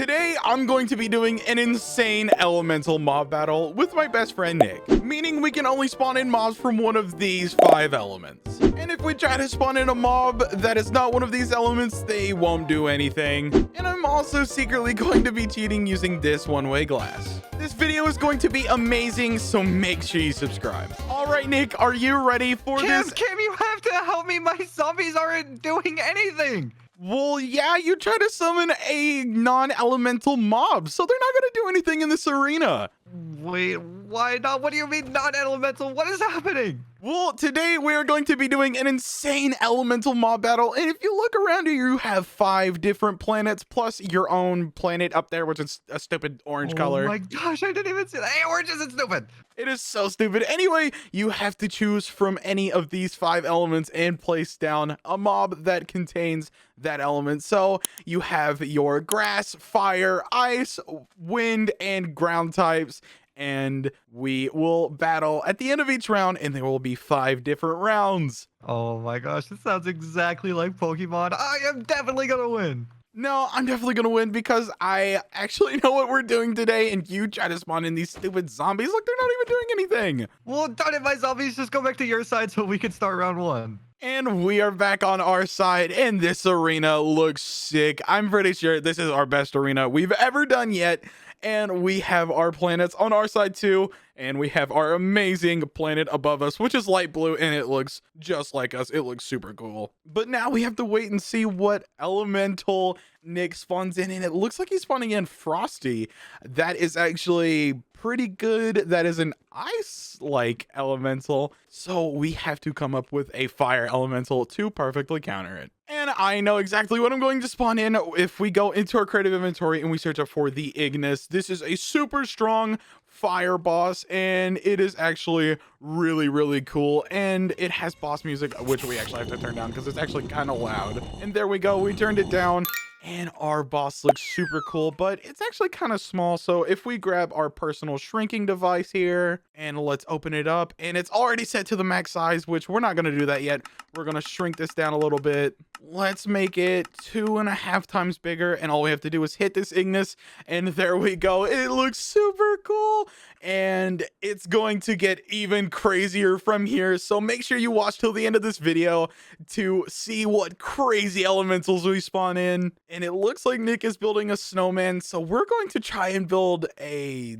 Today, I'm going to be doing an insane elemental mob battle with my best friend Nick, meaning we can only spawn in mobs from one of these 5 elements. And if we try to spawn in a mob that is not one of these elements, they won't do anything. And I'm also secretly going to be cheating using this one-way glass. This video is going to be amazing, so make sure you subscribe. All right, Nick, are you ready for this? Kim, you have to help me. My zombies aren't doing anything. Well, yeah, you try to summon a non-elemental mob, so they're not going to do anything in this arena. Wait, why not? What do you mean non-elemental? What is happening? Well, today we are going to be doing an insane elemental mob battle, and if you look around here, you have 5 different planets, plus your own planet up there, which is a stupid orange color. Oh my gosh, I didn't even see that. Hey, orange isn't stupid. It is so stupid. Anyway, you have to choose from any of these 5 elements and place down a mob that contains that element. So you have your grass, fire, ice, wind, and ground types. And we will battle at the end of each round, and there will be 5 different rounds. Oh my gosh, this sounds exactly like Pokemon. I am definitely gonna win. No, I'm definitely gonna win because I actually know what we're doing today, and you try to spawn in these stupid zombies like they're not even doing anything. Well, darn it, my zombies, just go back to your side so we can start round 1. And we are back on our side, and this arena looks sick. I'm pretty sure this is our best arena we've ever done yet. And we have our planets on our side too, and we have our amazing planet above us, which is light blue, and it looks just like us. It looks super cool. But now we have to wait and see what elemental Nick spawns in, and it looks like he's spawning in Frosty. That is actually pretty good. That is an ice-like elemental, so we have to come up with a fire elemental to perfectly counter it. And I know exactly what I'm going to spawn in if we go into our creative inventory and we search up for the Ignis. This is a super strong fire boss, and it is actually really cool, and it has boss music, which we actually have to turn down because it's actually kind of loud. And there we go, we turned it down. And our boss looks super cool, but it's actually kind of small. So if we grab our personal shrinking device here and let's open it up, and it's already set to the max size, which we're not going to do that yet. We're going to shrink this down a little bit. Let's make it 2.5 times bigger. And all we have to do is hit this Ignis, and there we go. It looks super cool, and it's going to get even crazier from here. So make sure you watch till the end of this video to see what crazy elementals we spawn in. And it looks like Nick is building a snowman, so we're going to try and build a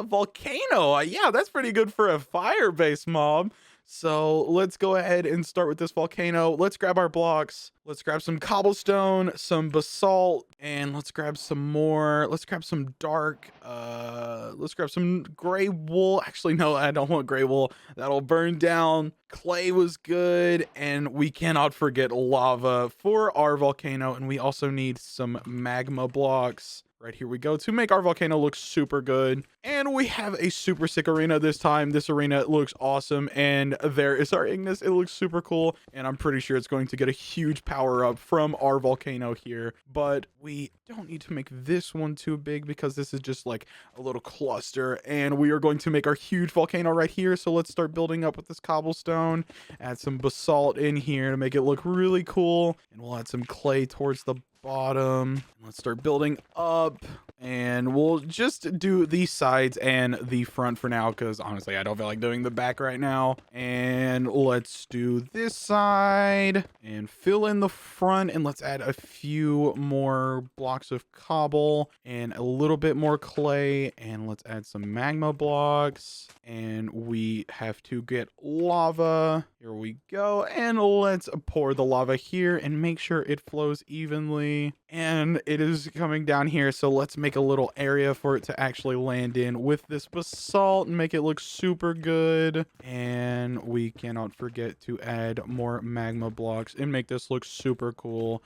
volcano. Yeah, that's pretty good for a fire-based mob. So let's go ahead and start with this volcano. Let's grab our blocks. Let's grab some cobblestone, some basalt, and let's grab some more. Let's grab some dark, let's grab some gray wool. Actually, no, I don't want gray wool. That'll burn down. Clay was good, and we cannot forget lava for our volcano, and we also need some magma blocks. Right, here we go to make our volcano look super good. And we have a super sick arena this time. This arena looks awesome. And there is our Ignis. It looks super cool. And I'm pretty sure it's going to get a huge power up from our volcano here. But we don't need to make this one too big because this is just like a little cluster. And we are going to make our huge volcano right here. So let's start building up with this cobblestone. Add some basalt in here to make it look really cool. And we'll add some clay towards the bottom. Let's start building up, and we'll just do the sides and the front for now because honestly I don't feel like doing the back right now. And let's do this side and fill in the front, and let's add a few more blocks of cobble and a little bit more clay, and let's add some magma blocks, and we have to get lava. Here we go, and let's pour the lava here and make sure it flows evenly. And it is coming down here, so let's make a little area for it to actually land in with this basalt and make it look super good. And we cannot forget to add more magma blocks and make this look super cool.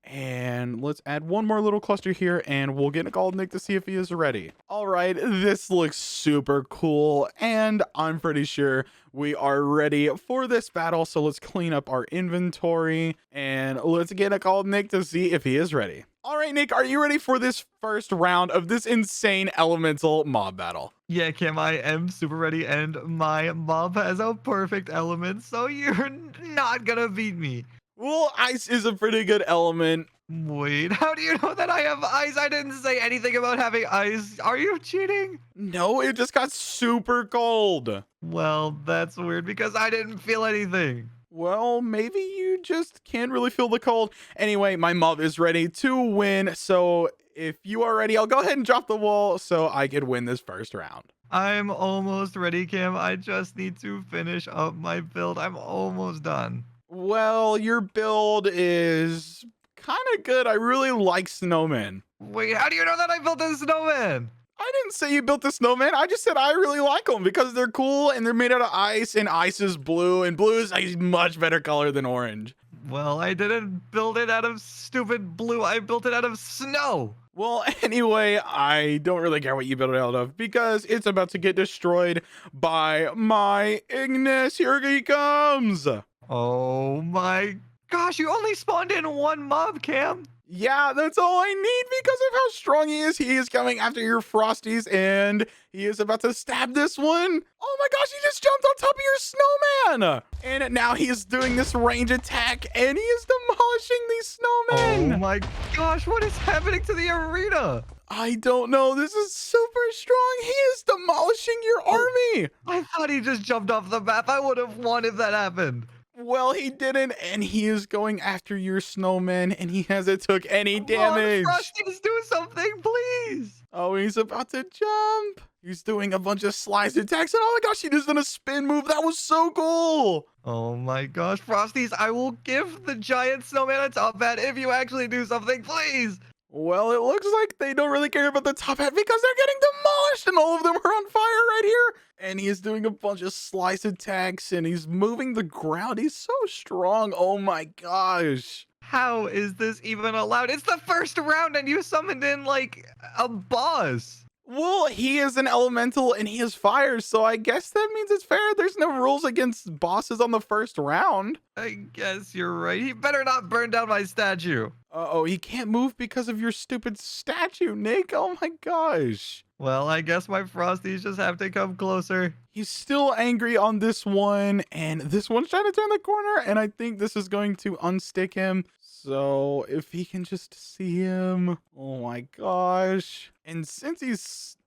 And let's add one more little cluster here, and we'll get a call Nick to see if he is ready. All right, this looks super cool, and I'm pretty sure we are ready for this battle. So let's clean up our inventory, and let's get a call Nick to see if he is ready. All right, Nick, are you ready for this first round of this insane elemental mob battle? Yeah, Kim, I am super ready, and my mob has a perfect element, so you're not gonna beat me. Well, ice is a pretty good element. Wait, how do you know that I have ice? I didn't say anything about having ice. Are you cheating? No, it just got super cold. Well, that's weird because I didn't feel anything. Well, maybe you just can't really feel the cold. Anyway, my mob is ready to win. So if you are ready, I'll go ahead and drop the wall so I could win this first round. I'm almost ready, Kim. I just need to finish up my build. I'm almost done. Well, your build is kind of good. I really like snowmen. Wait, how do you know that I built a snowman? I didn't say you built the snowman. I just said I really like them because they're cool and they're made out of ice, and ice is blue, and blue is a much better color than orange. Well, I didn't build it out of stupid blue. I built it out of snow. Well, anyway, I don't really care what you build it out of because it's about to get destroyed by my Ignis. Here he comes. Oh my gosh, you only spawned in one mob, Cam. Yeah, that's all I need because of how strong he is. He is coming after your Frosties and he is about to stab this one. Oh my gosh, he just jumped on top of your snowman. And now he is doing this range attack and he is demolishing these snowmen. Oh my gosh, what is happening to the arena? I don't know. This is super strong. He is demolishing your army. I thought he just jumped off the map. I would have won if that happened. Well, he didn't, and he is going after your snowman, and he hasn't took any damage. Frosty's do something, please. Oh, he's about to jump. He's doing a bunch of slice attacks, and oh my gosh, he just did a spin move. That was so cool. Oh my gosh, Frosties, I will give the giant snowman a top hat if you actually do something, please. Well, it looks like they don't really care about the top hat because they're getting demolished, and all of them are on fire right here. And he is doing a bunch of slice attacks, and he's moving the ground. He's so strong. Oh my gosh. How is this even allowed? It's the first round, and you summoned in, like, a boss. Well, he is an elemental and he is fire, so I guess that means it's fair. There's no rules against bosses on the first round. I guess you're right. He better not burn down my statue. Uh-oh, he can't move because of your stupid statue, Nick. Oh my gosh. Well, I guess my Frosties just have to come closer. He's still angry on this one, and this one's trying to turn the corner, and I think this is going to unstick him. So if he can just see him. Oh my gosh. And since he's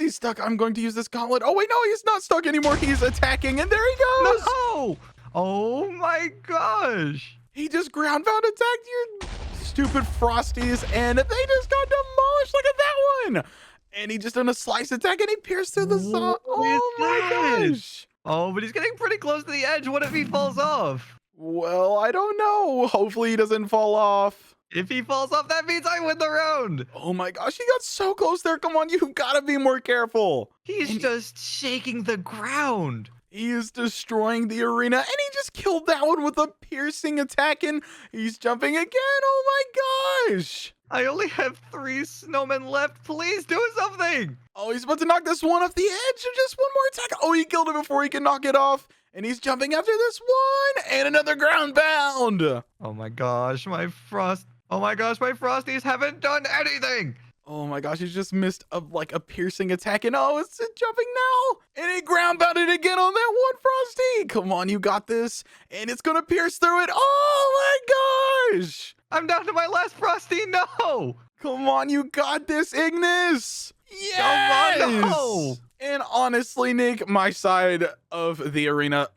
stuck, I'm going to use this gauntlet. Oh wait, no, he's not stuck anymore. He's attacking, and there he goes. No! Oh my gosh. He just ground pound attacked your stupid Frosties, and they just got demolished. Look at that one. And he just done a slice attack, and he pierced through the saw. Oh my gosh. Oh, but he's getting pretty close to the edge. What if he falls off? Well, I don't know. Hopefully he doesn't fall off. If he falls off, that means I win the round. Oh my gosh, he got so close there. Come on, you gotta be more careful. He's just shaking the ground. He is destroying the arena, and he just killed that one with a piercing attack, and he's jumping again. Oh my gosh. I only have 3 snowmen left. Please do something. Oh, he's about to knock this one off the edge. Just one more attack. Oh, he killed it before he can knock it off. And he's jumping after this one. And another ground pound. Oh my gosh, my Frosties haven't done anything. Oh my gosh, he just missed a piercing attack. And oh, it's jumping now. And he ground pounded again on that one Frosty. Come on, you got this. And it's going to pierce through it. Oh my gosh. I'm down to my last Frosty. No. Come on, you got this, Ignis. Yes! Come on, no. And honestly, Nick, my side of the arena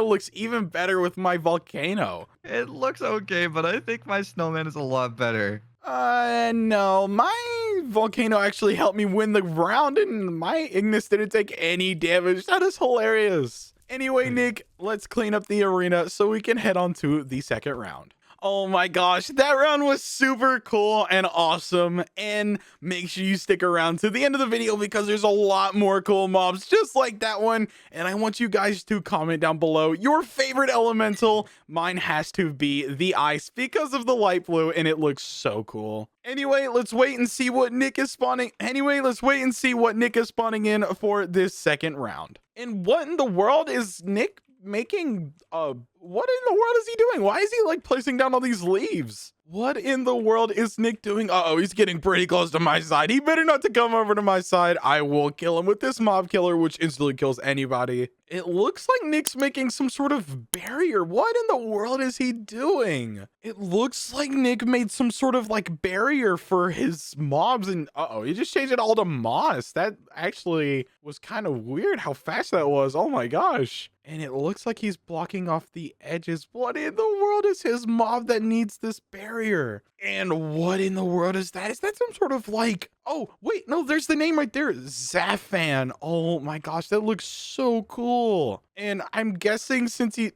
looks even better with my volcano. It looks okay, but I think my snowman is a lot better. No, my volcano actually helped me win the round, and my Ignis didn't take any damage. That is hilarious. Anyway, Nick, let's clean up the arena so we can head on to the second round. Oh my gosh, that round was super cool and awesome, and make sure you stick around to the end of the video because there's a lot more cool mobs just like that one, and I want you guys to comment down below your favorite elemental. Mine has to be the ice because of the light blue, and it looks so cool. Anyway, let's wait and see what Nick is spawning. In for this second round. And what in the world is Nick making? What in the world is he doing? Why is he like placing down all these leaves? What in the world is Nick doing? Uh-oh, he's getting pretty close to my side. He better not to come over to my side. I will kill him with this mob killer, which instantly kills anybody. It looks like Nick's making some sort of barrier. What in the world is he doing? It looks like Nick made some sort of like barrier for his mobs, and uh-oh, he just changed it all to moss. That actually was kind of weird how fast that was. Oh my gosh. And it looks like he's blocking off the edges. What in the world is his mob that needs this barrier? And what in the world is that? Is that some sort of like, oh, wait, no, there's the name right there. Zafan. Oh my gosh, that looks so cool. I'm guessing since he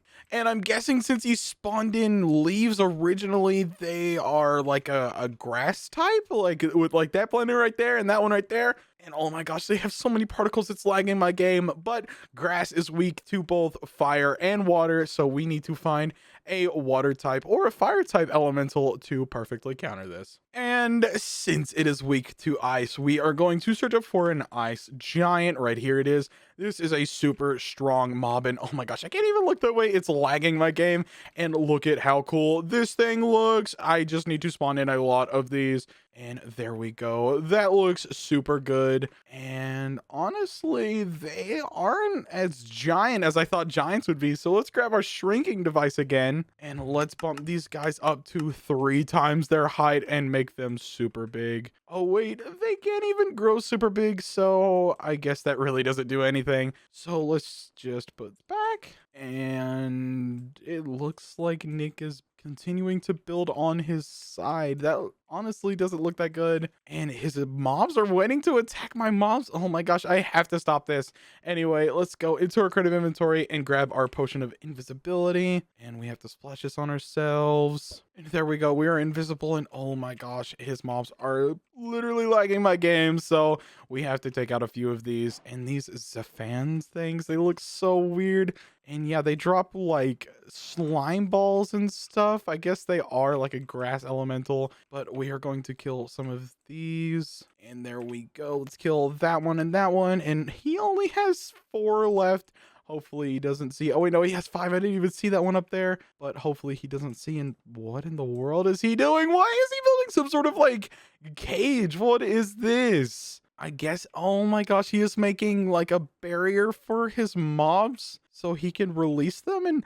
spawned in leaves originally, they are like a grass type, like with like that blender right there and that one right there. And oh my gosh, they have so many particles, it's lagging my game. But grass is weak to both fire and water, so we need to find a water type or a fire type elemental to perfectly counter this. And since it is weak to ice, we are going to search up for an ice giant. Right here it is. This is a super strong mob, and oh my gosh, I can't even look that way. It's lagging my game. And look at how cool this thing looks. I just need to spawn in a lot of these. And there we go. That looks super good. And honestly, they aren't as giant as I thought giants would be. So let's grab our shrinking device again. And let's bump these guys up to 3 times their height and make them super big. Oh wait, they can't even grow super big. So I guess that really doesn't do anything. So let's just put it back. And it looks like Nick is continuing to build on his side. That honestly doesn't look that good. And his mobs are waiting to attack my mobs. Oh my gosh, I have to stop this. Anyway, let's go into our creative inventory and grab our potion of invisibility. And we have to splash this on ourselves. And there we go. We are invisible. And oh my gosh, his mobs are literally lagging my game. So we have to take out a few of these. And these Zafans things, they look so weird. And yeah, they drop like slime balls and stuff. I guess they are like a grass elemental, but we are going to kill some of these. And there we go. Let's kill that one and that one. And he only has 4 left. Hopefully he doesn't see. Oh wait, no, he has 5. I didn't even see that one up there, but hopefully he doesn't see. And what in the world is he doing? Why is he building some sort of like cage? What is this? I guess, oh my gosh, he is making like a barrier for his mobs so he can release them. And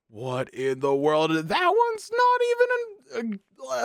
what in the world? That one's not even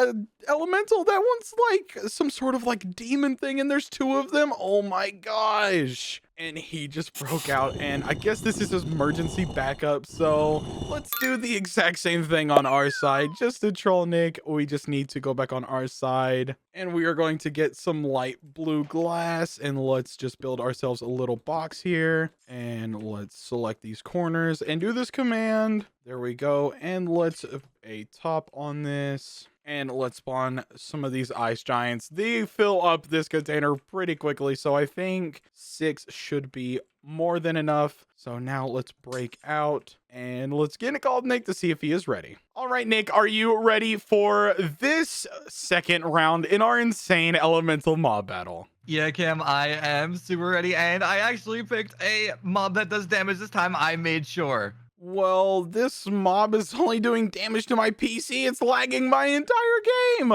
an elemental. That one's like some sort of like demon thing, and there's 2 of them. Oh my gosh. And he just broke out, and I guess this is his emergency backup. So let's do the exact same thing on our side. Just to troll Nick, we just need to go back on our side, and we are going to get some light blue glass, and let's just build ourselves a little box here. And let's select these corners and do this command. There we go. And let's a top on this. And let's spawn some of these ice giants. They fill up this container pretty quickly, so I think 6 should be more than enough. So now let's break out and let's get called Nick to see if he is ready. All right, Nick, are you ready for this second round in our insane elemental mob battle? Yeah, Cam, I am super ready, and I actually picked a mob that does damage this time. I made sure. Well, this mob is only doing damage to my PC. It's lagging my entire game.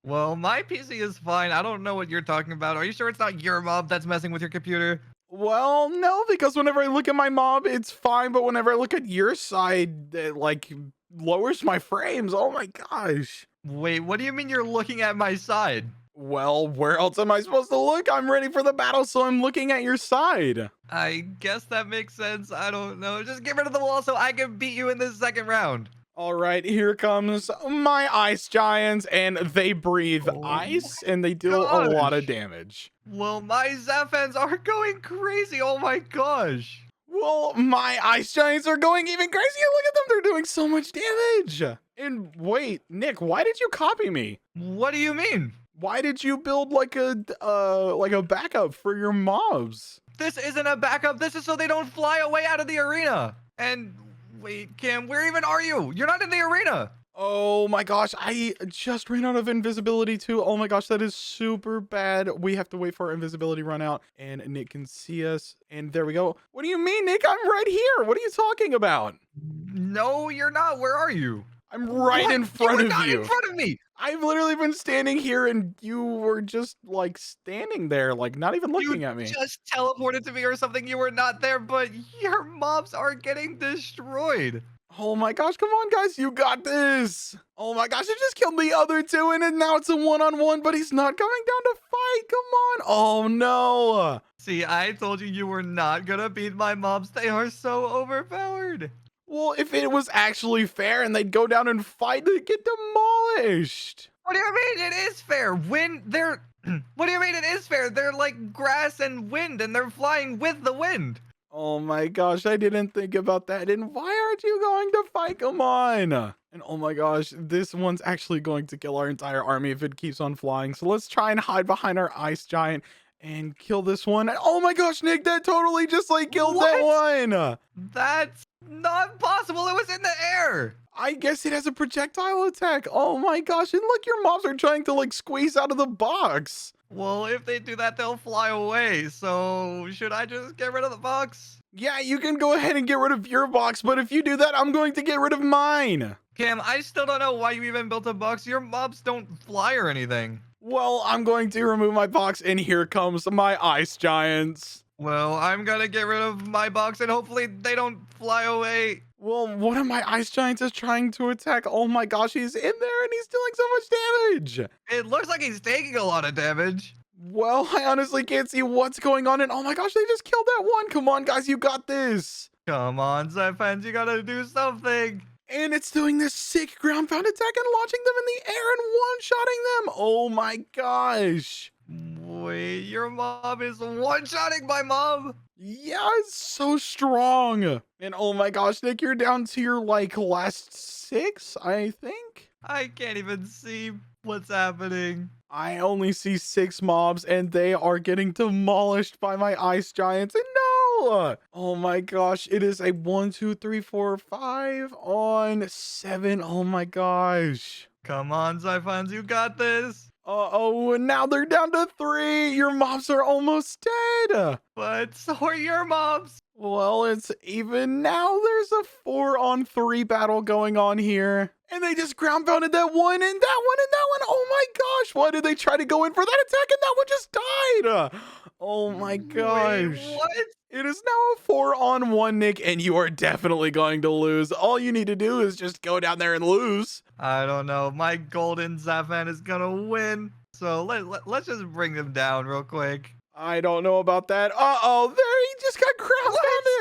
Well, my PC is fine. I don't know what you're talking about. Are you sure it's not your mob that's messing with your computer? Well, no, because whenever I look at my mob, it's fine. But whenever I look at your side, it like lowers my frames. Oh my gosh. Wait, what do you mean you're looking at my side? Well, where else am I supposed to look? I'm ready for the battle, so I'm looking at your side. I guess that makes sense. I don't know. Just get rid of the wall so I can beat you in this second round. All right, here comes my ice giants, and they breathe ice, and they deal a lot of damage. Well, my Zafans are going crazy. Oh my gosh. Well, my ice giants are going even crazier. Look at them. They're doing so much damage. And wait, Nick, why did you copy me? What do you mean? Why did you build like a backup for your mobs? This isn't a backup. This is so they don't fly away out of the arena. And wait, Cam, where even are you? You're not in the arena. Oh my gosh, I just ran out of invisibility too. Oh my gosh, that is super bad. We have to wait for our invisibility run out and Nick can see us. And there we go. What do you mean, Nick? I'm right here. What are you talking about? No, you're not. Where are you? I'm right in front of you. In front of me. I've literally been standing here and you were just like standing there, like not even You looking at me. just teleported to me or something. You were not there, but your mobs are getting destroyed. Oh my gosh, come on, guys, you got this. Oh my gosh, it just killed the other two, and then now it's a one-on-one, but he's not coming down to fight. Come on. Oh no. See, I told you you were not gonna beat my mobs. They are so overpowered. Well, if it was actually fair and they'd go down and fight, they'd get demolished. What do you mean it is fair? Wind, they're. What do you mean it is fair? They're like grass and wind, and they're flying with the wind. Oh my gosh, I didn't think about that. And why aren't you going to fight? Come on. And oh my gosh, this one's actually going to kill our entire army if it keeps on flying. So let's try and hide behind our ice giant and kill this one. Oh my gosh, Nick, that totally just like killed that one. That's not possible. It was in the air. I guess it has a projectile attack. Oh my gosh, and look, your mobs are trying to like squeeze out of the box. Well, if they do that, they'll fly away. So should I just get rid of the box? Yeah, you can go ahead and get rid of your box, but if you do that, I'm going to get rid of mine. Cam, I still don't know why you even built a box. Your mobs don't fly or anything. Well, I'm going to remove my box, and here comes my ice giants. Well, I'm gonna get rid of my box and hopefully they don't fly away. Well, one of my ice giants is trying to attack. Oh my gosh, he's in there and he's doing so much damage. It looks like he's taking a lot of damage. Well, I honestly can't see what's going on. And oh my gosh, they just killed that one. Come on, guys, you got this. Come on, Zephyrs, you gotta do something. And it's doing this sick ground pound attack and launching them in the air and one-shotting them. Oh my gosh. Wait, your mob is one-shotting my mob? Yeah, it's so strong. And oh my gosh, Nick, you're down to your like last 6, I think. I can't even see what's happening. I only see 6 mobs and they are getting demolished by my ice giants. And no! Oh my gosh, it is a 1, 2, 3, 4, 5 on 7. Oh my gosh. Come on, Zephyrs, you got this. Uh-oh, and now they're down to 3. Your mobs are almost dead. But so are your mobs. Well, it's even now. There's a 4-on-3 battle going on here. And they just ground pounded that one and that one and that one. Oh my gosh. Why did they try to go in for that attack and that one just died? Oh my gosh. Wait, what? It is now a 4-on-1, Nick, and you are definitely going to lose. All you need to do is just go down there and lose. I don't know. My golden Zafan is gonna win. So let's just bring them down real quick. I don't know about that. Uh-oh, there he just got ground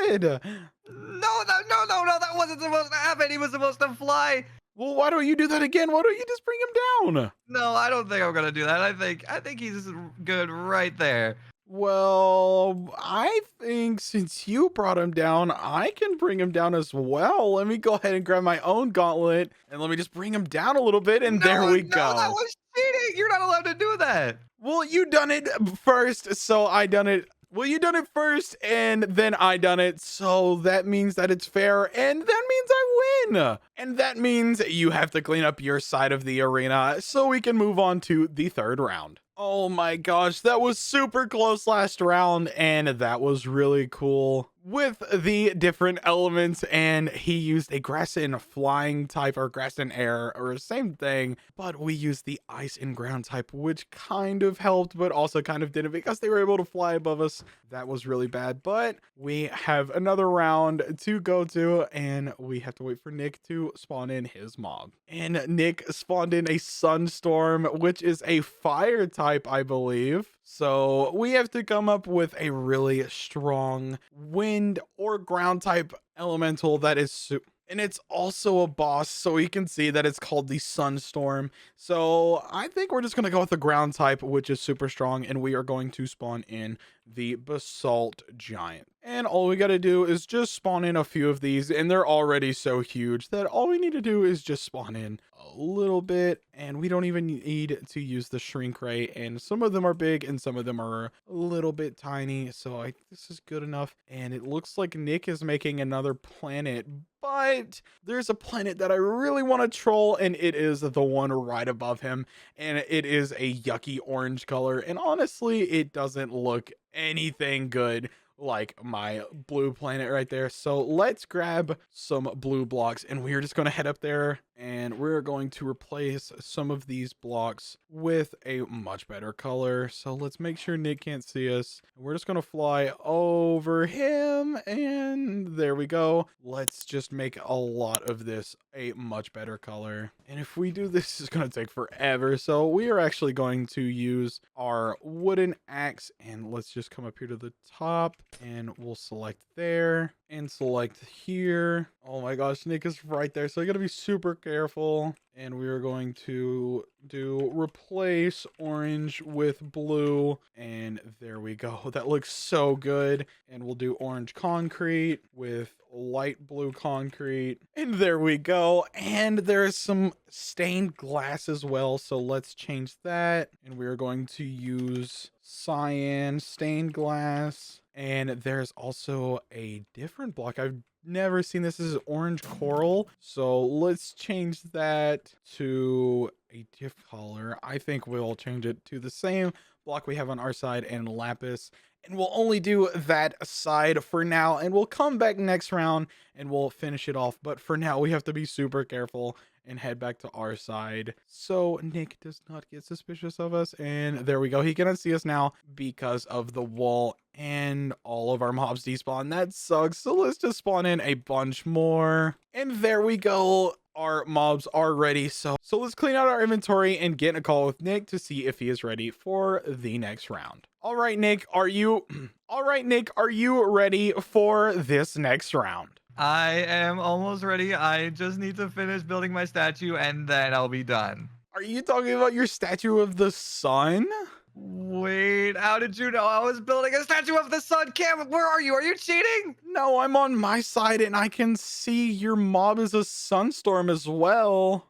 pounded. No, that wasn't supposed to happen. He was supposed to fly. Well, why don't you do that again? Why don't you just bring him down? No, I don't think I'm gonna do that. I think he's good right there. Well, I think since you brought him down, I can bring him down as well. Let me go ahead and grab my own gauntlet and let me just bring him down a little bit. And there we go. No, that was cheating. You're not allowed to do that. Well, you done it first, so I done it. Well, you done it first, and then I done it, so that means that it's fair, and that means I win. And that means you have to clean up your side of the arena, so we can move on to the 3rd round. Oh my gosh, that was super close last round, and that was really cool with the different elements. And he used a grass and flying type, or grass and air, or same thing, but we used the ice and ground type, which kind of helped but also kind of didn't, because they were able to fly above us. That was really bad, but we have another round to go to, and we have to wait for Nick to spawn in his mob. And Nick spawned in a sunstorm, which is a fire type, I believe. So we have to come up with a really strong wind or ground type elemental that is and it's also a boss, so you can see that it's called the Sunstorm. So I think we're just going to go with the ground type, which is super strong, and we are going to spawn in the Basalt Giant. And all we got to do is just spawn in a few of these, and they're already so huge that all we need to do is just spawn in a little bit, and we don't even need to use the shrink ray. And some of them are big and some of them are a little bit tiny, so this is good enough. And it looks like Nick is making another planet, but there's a planet that I really want to troll, and it is the one right above him, and it is a yucky orange color, and honestly it doesn't look anything good like my blue planet right there. So let's grab some blue blocks and we're just going to head up there and we're going to replace some of these blocks with a much better color. So let's make sure Nick can't see us. We're just going to fly over him and there we go. Let's just make a lot of this a much better color. And if we do this, it's going to take forever. So we are actually going to use our wooden axe and let's just come up here to the top and we'll select there and select here. Oh my gosh, Nick is right there. So you got to be super careful. And we are going to do replace orange with blue. And there we go. That looks so good. And we'll do orange concrete with light blue concrete. And there we go. And there's some stained glass as well. So let's change that. And we are going to use cyan stained glass. And there's also a different block. I've never seen this. This is orange coral. So let's change that to a different color. I think we'll change it to the same block we have on our side and lapis. And we'll only do that side for now. And we'll come back next round and we'll finish it off. But for now, we have to be super careful and head back to our side so Nick does not get suspicious of us. And there we go. He cannot see us now because of the wall and all of our mobs despawn. That sucks. So let's just spawn in a bunch more. And there we go. Our mobs are ready. So let's clean out our inventory and get in a call with Nick to see if he is ready for the next round. All right, Nick, are you ready for this next round? I am almost ready. I just need to finish building my statue and then I'll be done. Are you talking about your statue of the sun? Wait, how did you know I was building a statue of the sun? Cam, where are you? Are you cheating? No, I'm on my side and I can see your mob is a sunstorm as well.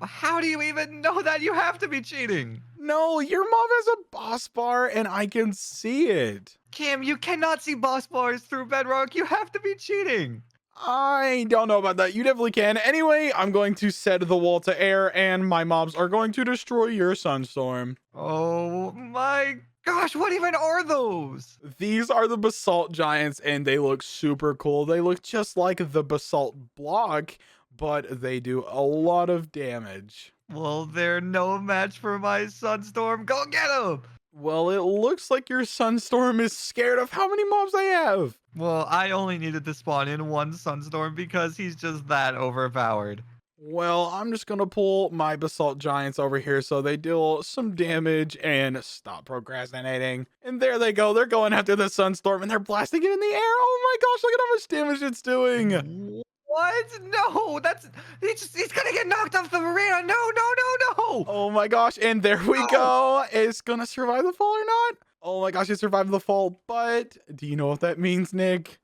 How do you even know that? You have to be cheating. No, your mob has a boss bar and I can see it. Cam, you cannot see boss bars through Bedrock. You have to be cheating. I don't know about that. You definitely can. Anyway, I'm going to set the wall to air and my mobs are going to destroy your sunstorm. Oh my gosh, what even are those? These are the basalt giants and they look super cool. They look just like the basalt block, but they do a lot of damage. Well, they're no match for my sunstorm. Go get them! Well, it looks like your sunstorm is scared of how many mobs they have. Well, I only needed to spawn in one sunstorm because he's just that overpowered. Well, I'm just going to pull my basalt giants over here so they deal some damage and stop procrastinating. And there they go. They're going after the sunstorm and they're blasting it in the air. Oh my gosh, look at how much damage it's doing. What? No, he's gonna get knocked off the arena. No, no, no, no. Oh my gosh, and there we go. It's gonna survive the fall or not? Oh my gosh, it survived the fall, but do you know what that means, Nick?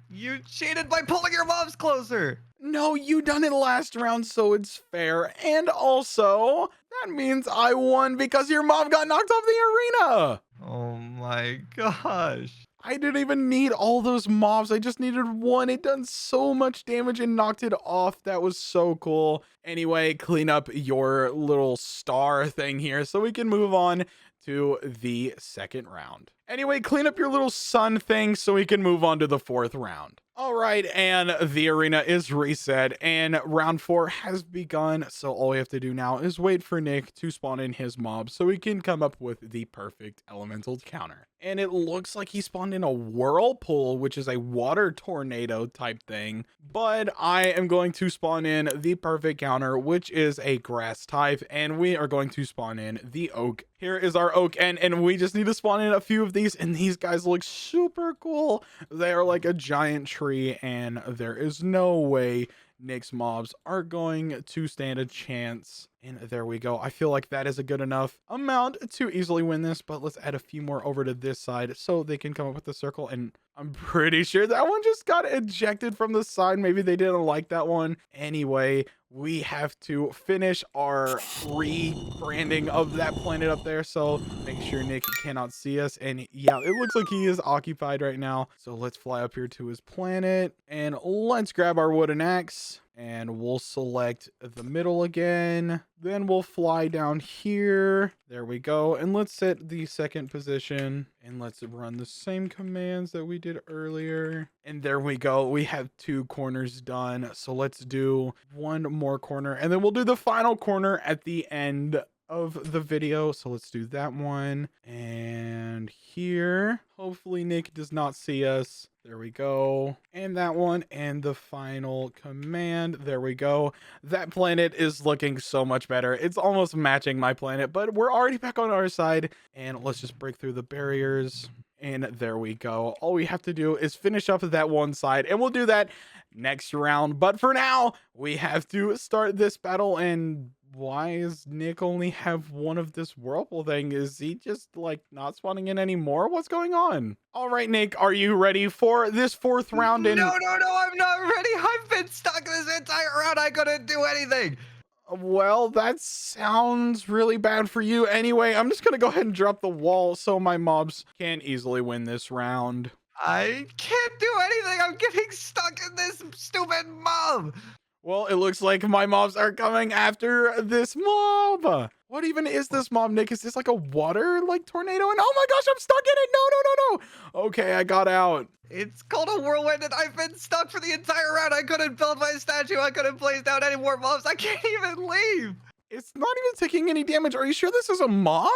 You cheated by pulling your mobs closer. No, you done it last round, so it's fair. And also, that means I won because your mob got knocked off the arena. Oh my gosh. I didn't even need all those mobs. I just needed one. It done so much damage and knocked it off. That was so cool. Anyway, clean up your little star thing here so we can move on to the second round. Anyway, clean up your little sun thing so we can move on to the fourth round. All right, and the arena is reset and round 4 has begun. So all we have to do now is wait for Nick to spawn in his mob so we can come up with the perfect elemental counter. And it looks like he spawned in a whirlpool, which is a water tornado type thing. But I am going to spawn in the perfect counter, which is a grass type. And we are going to spawn in the oak. Here is our oak, and we just need to spawn in a few of these. And these guys look super cool. They are like a giant tree, and there is no way Nick's mobs are going to stand a chance. And there we go. I feel like that is a good enough amount to easily win this, but let's add a few more over to this side so they can come up with the circle. And I'm pretty sure that one just got ejected from the side. Maybe they didn't like that one. Anyway, we have to finish our rebranding of that planet up there. So make sure Nick cannot see us. And yeah, it looks like he is occupied right now. So let's fly up here to his planet and let's grab our wooden axe. and we'll select the middle again. Then we'll fly down here. There we go. And let's set the second position and let's run the same commands that we did earlier. And there we go. We have 2 corners done. So let's do one more corner and then we'll do the final corner at the end of the video. So let's do that one and here. Hopefully Nick does not see us. There we go. And that one and the final command. There we go. That planet is looking so much better. It's almost matching my planet, but we're already back on our side. And let's just break through the barriers. And there we go. All we have to do is finish up that one side and we'll do that next round. But for now, we have to start this battle. And why does Nick only have one of this whirlpool thing? Is he just like not spawning in anymore? What's going on? All right, Nick, are you ready for this 4th round? No, I'm not ready. I've been stuck this entire round. I couldn't do anything. Well, that sounds really bad for you. Anyway, I'm just gonna go ahead and drop the wall so my mobs can easily win this round. I can't do anything. I'm getting stuck in this stupid mob. Well, it looks like my mobs are coming after this mob. What even is this mob, Nick? Is this like a water like tornado? And oh my gosh, I'm stuck in it. No. Okay, I got out. It's called a whirlwind, and I've been stuck for the entire round. I couldn't build my statue. I couldn't place down any more mobs. I can't even leave. It's not even taking any damage. Are you sure this is a mob?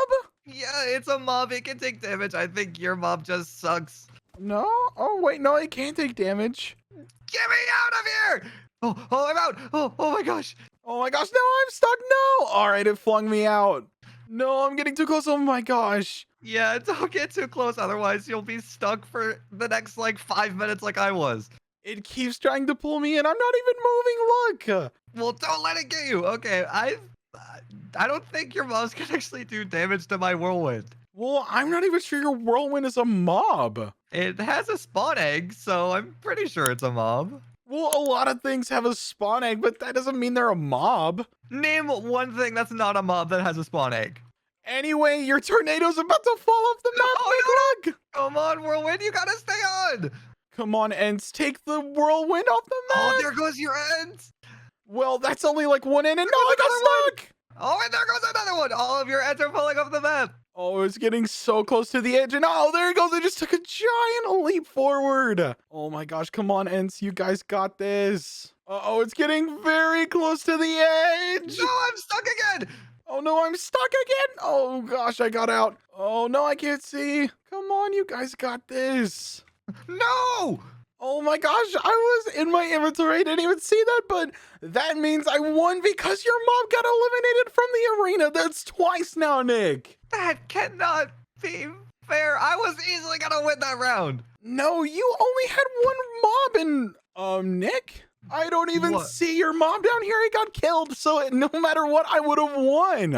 Yeah, it's a mob. It can take damage. I think your mob just sucks. No? Oh, wait, no, it can't take damage. Get me out of here! Oh, I'm out. Oh my gosh. Oh my gosh, no, I'm stuck. No. All right, it flung me out. No, I'm getting too close. Oh my gosh. Yeah, don't get too close. Otherwise, you'll be stuck for the next like 5 minutes like I was. It keeps trying to pull me in. I'm not even moving. Look. Well, don't let it get you. Okay, I don't think your mobs can actually do damage to my whirlwind. Well, I'm not even sure your whirlwind is a mob. It has a spawn egg, so I'm pretty sure it's a mob. Well, a lot of things have a spawn egg, but that doesn't mean they're a mob. Name one thing that's not a mob that has a spawn egg. Anyway, your tornado's about to fall off the map. No. Look. Come on, whirlwind, you gotta stay on. Come on, Ents, take the whirlwind off the map. Oh, there goes your ends. Well, that's only like one end, and no, I got stuck. Oh, and there goes another one. All of your ends are falling off the map. Oh, it's getting so close to the edge, and oh, there it goes. I just took a giant leap forward. Oh my gosh, come on, Ents, you guys got this. Uh-oh, it's getting very close to the edge. No, I'm stuck again. Oh no, I'm stuck again. Oh gosh, I got out. Oh no, I can't see. Come on, you guys got this. No. Oh my gosh, I was in my inventory. I didn't even see that, but that means I won because your mom got eliminated from the arena. That's twice now, Nick. That cannot be fair. I was easily gonna win that round. No, you only had one mob and, Nick, I don't even see your mob down here. He got killed, so no matter what, I would have won.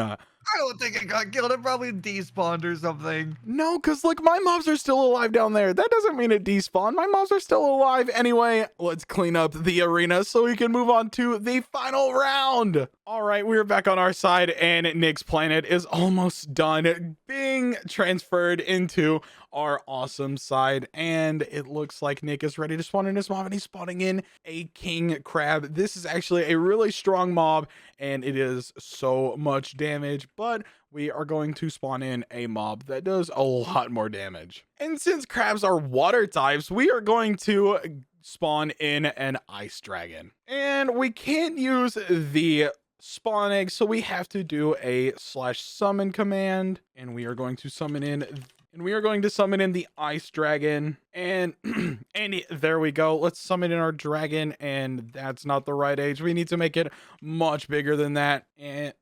I don't think it got killed. It probably despawned or something. No, because look, my mobs are still alive down there. That doesn't mean it despawned. My mobs are still alive. Anyway, let's clean up the arena so we can move on to the final round. All right, we're back on our side, and Nick's planet is almost done being transferred into our awesome side. And it looks like Nick is ready to spawn in his mob, and he's spawning in a king crab. This is actually a really strong mob, and it is so much damage, but we are going to spawn in a mob that does a lot more damage. And since crabs are water types, we are going to spawn in an ice dragon. And we can't use the spawn egg, so we have to do a /summon command, and we are going to summon in the ice dragon, and and there we go. Let's summon in our dragon, and that's not the right age. We need to make it much bigger than that. And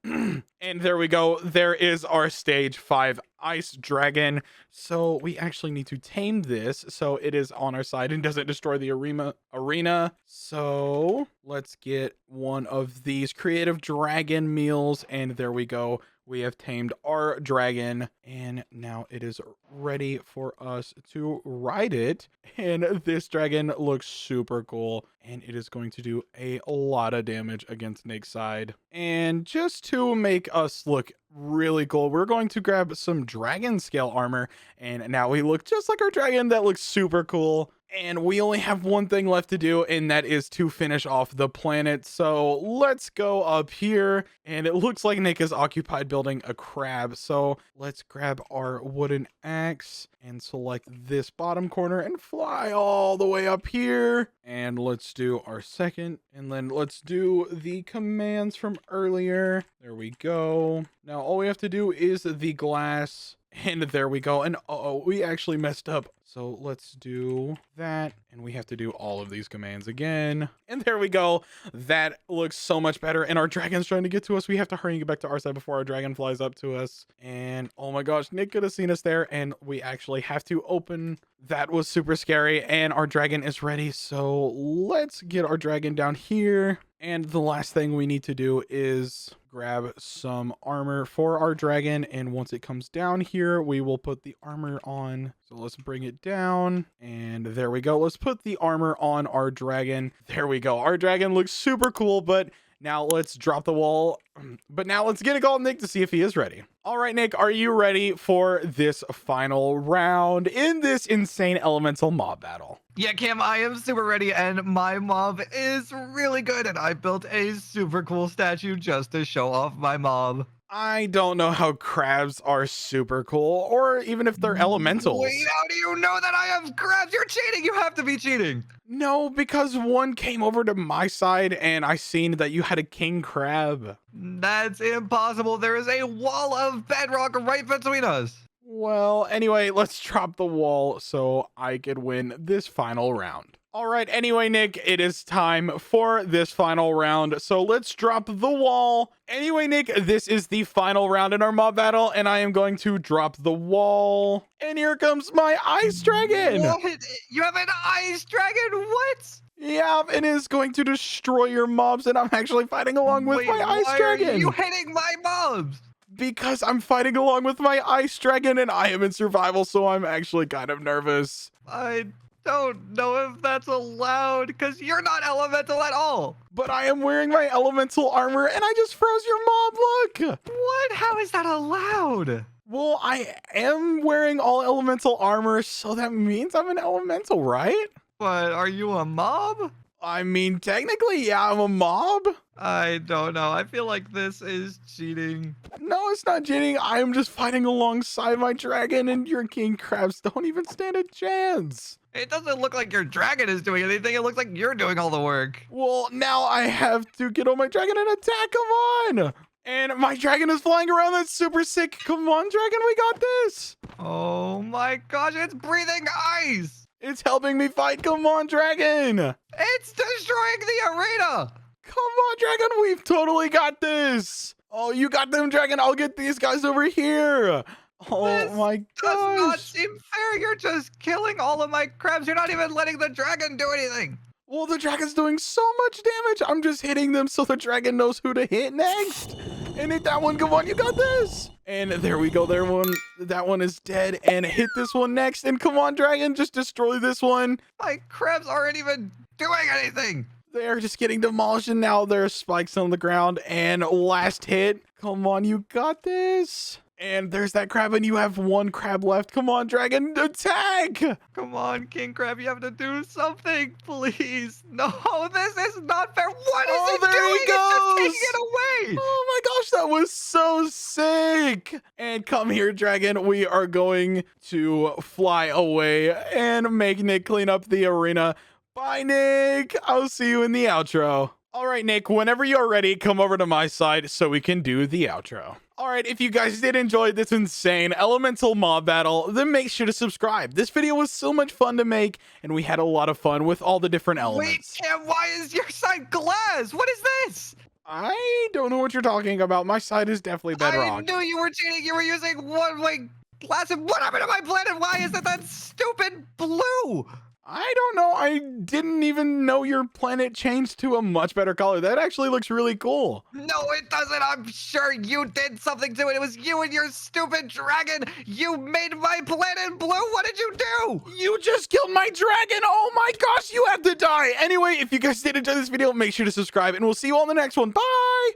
and there we go. There is our stage 5 ice dragon. So we actually need to tame this so it is on our side and doesn't destroy the arena. So let's get one of these creative dragon meals, and there we go. We have tamed our dragon, and now it is ready for us to ride it. And this dragon looks super cool, and it is going to do a lot of damage against Nick's side. And just to make us look really cool, we're going to grab some dragon scale armor, and now we look just like our dragon. That looks super cool. And we only have one thing left to do, and that is to finish off the planet. So let's go up here. And it looks like Nick is occupied building a crab. So let's grab our wooden axe and select this bottom corner and fly all the way up here. And let's do our second. And then let's do the commands from earlier. There we go. Now all we have to do is the glass. And there we go. And we actually messed up. So let's do that. And we have to do all of these commands again. And there we go. That looks so much better. And our dragon's trying to get to us. We have to hurry and get back to our side before our dragon flies up to us. And oh my gosh, Nick could have seen us there. And we actually have to open. That was super scary. And our dragon is ready. So let's get our dragon down here. And the last thing we need to do is grab some armor for our dragon. And once it comes down here, we will put the armor on. So let's bring it down. And there we go. Let's put the armor on our dragon. There we go. Our dragon looks super cool, but now let's drop the wall. But now let's get a call Nick to see if he is ready. All right, Nick, are you ready for this final round in this insane elemental mob battle? Yeah, Cam, I am super ready, and my mob is really good, and I built a super cool statue just to show off my mob. I don't know how crabs are super cool, or even if they're elementals. Wait, how do you know that I have crabs? You're cheating! You have to be cheating! No, because one came over to my side, and I seen that you had a king crab. That's impossible. There is a wall of bedrock right between us. Well, anyway, let's drop the wall so I could win this final round. All right, anyway, Nick, it is time for this final round. So let's drop the wall. Anyway, Nick, this is the final round in our mob battle, and I am going to drop the wall. And here comes my ice dragon. What? You have an ice dragon? What? Yeah, it is going to destroy your mobs, and I'm actually fighting along with my ice dragon. Why are you hitting my mobs? Because I'm fighting along with my ice dragon, and I am in survival, so I'm actually kind of nervous. I don't know if that's allowed, because you're not elemental at all. But I am wearing my elemental armor, and I just froze your mob, look! What? How is that allowed? Well, I am wearing all elemental armor, so that means I'm an elemental, right? But are you a mob? I mean, technically, yeah, I'm a mob. I don't know. I feel like this is cheating. No, it's not cheating. I am just fighting alongside my dragon, and your king crabs don't even stand a chance. It doesn't look like your dragon is doing anything. It looks like you're doing all the work. Well, now I have to get on my dragon and attack. Come on. And my dragon is flying around. That's super sick. Come on, dragon. We got this. Oh my gosh. It's breathing ice. It's helping me fight. Come on, dragon. It's destroying the arena. Come on, dragon. We've totally got this. Oh, you got them, dragon. I'll get these guys over here. Oh this my gosh. Does not seem fair. You're just killing all of my crabs. You're not even letting the dragon do anything. Well, the dragon's doing so much damage. I'm just hitting them so the dragon knows who to hit next. And hit that one. Come on, you got this. And there we go. That one is dead. And hit this one next. And come on, dragon, just destroy this one. My crabs aren't even doing anything. They're just getting demolished. And now there's spikes on the ground. And last hit. Come on, you got this. And there's that crab, and you have one crab left. Come on, dragon, attack! Come on, King Crab, you have to do something, please. No, this is not fair. What is it there doing? He goes. It's just taking it away. Oh my gosh, that was so sick. And come here, dragon. We are going to fly away and make Nick clean up the arena. Bye, Nick. I'll see you in the outro. All right, Nick, whenever you're ready, come over to my side so we can do the outro. All right, if you guys did enjoy this insane elemental mob battle, then make sure to subscribe. This video was so much fun to make, and we had a lot of fun with all the different elements. Wait, Cam, why is your side glass? What is this? I don't know what you're talking about. My side is definitely bedrock. I knew you were cheating. You were using one-way glass. And what happened to my planet? Why is it that stupid blue? I don't know. I didn't even know your planet changed to a much better color. That actually looks really cool. No, it doesn't. I'm sure you did something to it. It was you and your stupid dragon. You made my planet blue. What did you do? You just killed my dragon. Oh my gosh, you have to die. Anyway, if you guys did enjoy this video, make sure to subscribe, and we'll see you all in the next one. Bye.